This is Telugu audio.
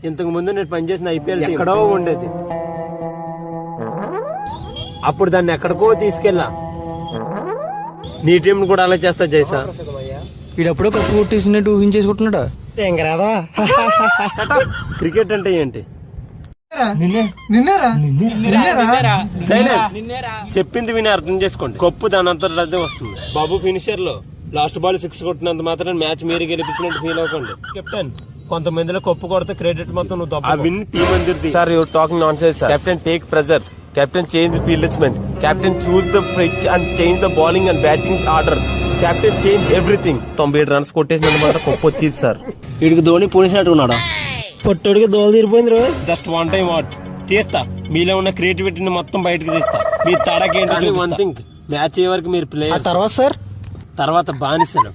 ఇంతకు ముందు నేను పనిచేసిన ఐపీఎల్ ఎక్కడో ఉండేది, అప్పుడు దాన్ని ఎక్కడికో తీసుకెళ్ళా. నీ టీం కూడా అలా చేస్తా జైసా. వీడప్పుడో కప్పు కొట్టేసినట్టు ఊహించేసుకుంటున్నాడా? క్రికెట్ అంటే ఏంటి? చెప్పింది విని అర్థం చేసుకోండి. కప్పు దాని అంతటా అదే వస్తుంది. బాబు ఫినిషర్ లో లాస్ట్ బాల్ 6 కొట్టినంత మాత్రం మ్యాచ్ మీరు గెలిపించినట్టు ఫీల్ అవ్వకండి. కెప్టెన్, కొంతమందిలో కప్పు కొడితే క్రెడిట్ మొత్తం నువ్వు విన్ టీం అందరిది. Sir, you're talking nonsense, sir. Captain, take pressure. Captain, change the fieldman. Captain, choose the pitch and change the bowling and batting order. Captain, change everything. 97 runs కొట్టేసినంత మాత్రం కప్పు వచ్చింది సార్. వీడికి ధోని పూనిసినట్టు ఉన్నాడా? పొట్టోడికి దోలు తీరిపోయింది రో. జస్ట్ వన్ టైం వాట్ తీస్తా, మీలో ఉన్న క్రియేటివిటీని మొత్తం బయటకు తీస్తా. మీ తడకేంటి వన్ థింగ్, మ్యాచ్ అయ్యే వరకు మీరు ప్లేయర్, తర్వాత సార్ తర్వాత బానిసను.